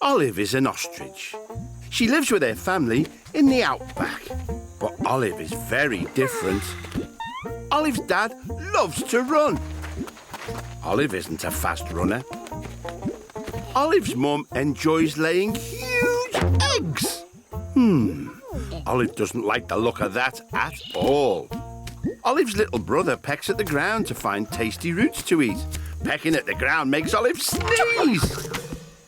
Olive is an ostrich. She lives with her family in the outback. But Olive is very different. Olive's dad loves to run. Olive isn't a fast runner. Olive's mum enjoys laying huge eggs. Olive doesn't like the look of that at all. Olive's little brother pecks at the ground to find tasty roots to eat. Pecking at the ground makes Olive sneeze.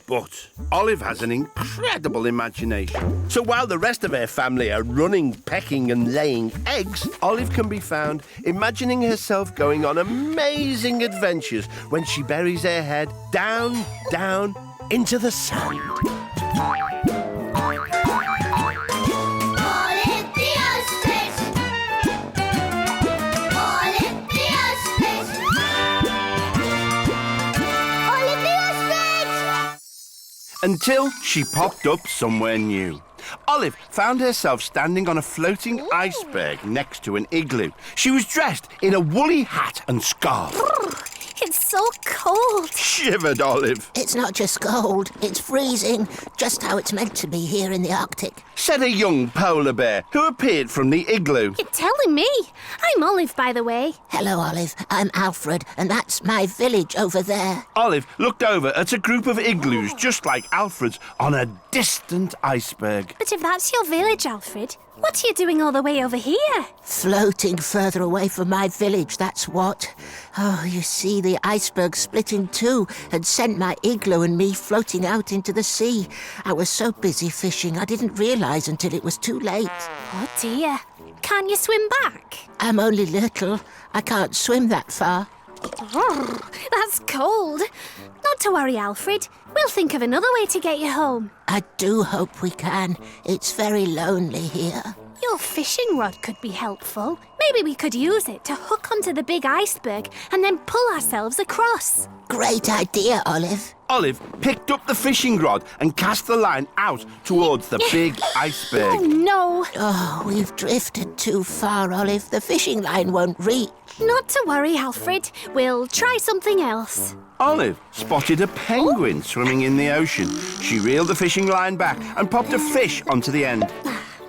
But Olive has an incredible imagination. So while the rest of her family are running, pecking and laying eggs, Olive can be found imagining herself going on amazing adventures when she buries her head down, down into the sand. Until she popped up somewhere new. Olive found herself standing on a floating iceberg next to an igloo. She was dressed in a woolly hat and scarf. It's so cold. Shivered Olive. It's not just cold, it's freezing. Just how it's meant to be here in the Arctic. Said a young polar bear who appeared from the igloo. You're telling me? I'm Olive, by the way. Hello, Olive. I'm Alfred, and that's my village over there. Olive looked over at a group of igloos just like Alfred's on a distant iceberg. But if that's your village, Alfred, what are you doing all the way over here? Floating further away from my village, that's what. Oh, you see, the iceberg split in two and sent my igloo and me floating out into the sea. I was so busy fishing, I didn't realise until it was too late. Oh, dear. Can't you swim back? I'm only little. I can't swim that far. Oh, that's cold. Not to worry, Alfred. We'll think of another way to get you home. I do hope we can. It's very lonely here. Your fishing rod could be helpful. Maybe we could use it to hook onto the big iceberg and then pull ourselves across. Great idea, Olive. Olive picked up the fishing rod and cast the line out towards the big iceberg. Oh, no. Oh, we've drifted too far, Olive. The fishing line won't reach. Not to worry, Alfred. We'll try something else. Olive spotted a penguin swimming in the ocean. She reeled the fishing line back and popped a fish onto the end.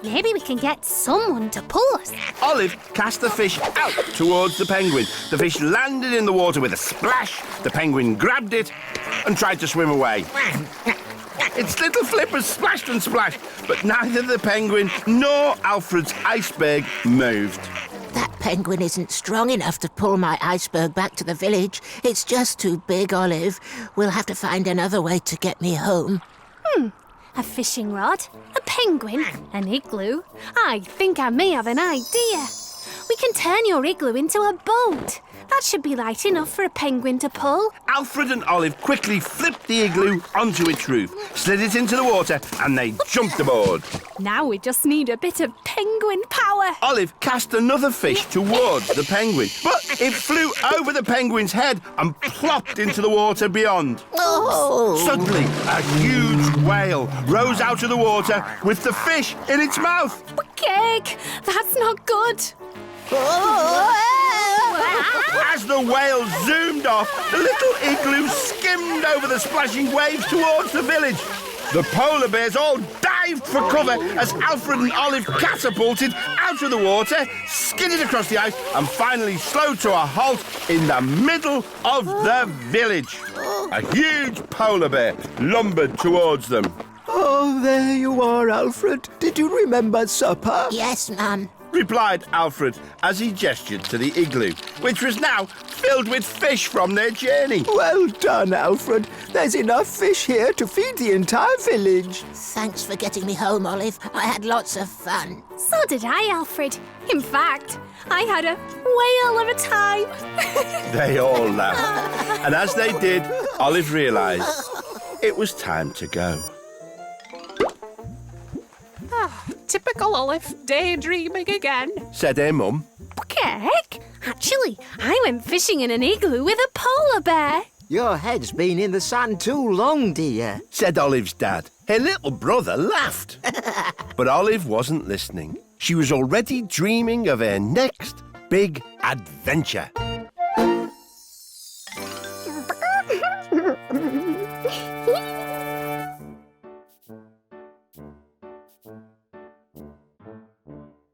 Maybe we can get someone to pull us. Olive cast the fish out towards the penguin. The fish landed in the water with a splash. The penguin grabbed it and tried to swim away. Its little flippers splashed and splashed, but neither the penguin nor Alfred's iceberg moved. That penguin isn't strong enough to pull my iceberg back to the village. It's just too big, Olive. We'll have to find another way to get me home. A fishing rod, a penguin, an igloo. I think I may have an idea. We can turn your igloo into a boat. That should be light enough for a penguin to pull. Alfred and Olive quickly flipped the igloo onto its roof, slid it into the water, and they jumped aboard. Now we just need a bit of penguin power. Olive cast another fish towards the penguin, but it flew over the penguin's head and plopped into the water beyond. Oh! Suddenly, a huge whale rose out of the water with the fish in its mouth. Cake, that's not good. As the whale zoomed off, the little igloo skimmed over the splashing waves towards the village. The polar bears all dived for cover as Alfred and Olive catapulted out of the water, skidded across the ice, and finally slowed to a halt in the middle of the village. A huge polar bear lumbered towards them. Oh, there you are, Alfred. Did you remember supper? Yes, Mum. Replied Alfred as he gestured to the igloo, which was now filled with fish from their journey. Well done, Alfred. There's enough fish here to feed the entire village. Thanks for getting me home, Olive. I had lots of fun. So did I, Alfred. In fact, I had a whale of a time. They all laughed, and as they did, Olive realised it was time to go. Typical Olive, daydreaming again. Said her mum. Cake? Actually, I went fishing in an igloo with a polar bear. Your head's been in the sand too long, dear. Said Olive's dad. Her little brother laughed. But Olive wasn't listening. She was already dreaming of her next big adventure.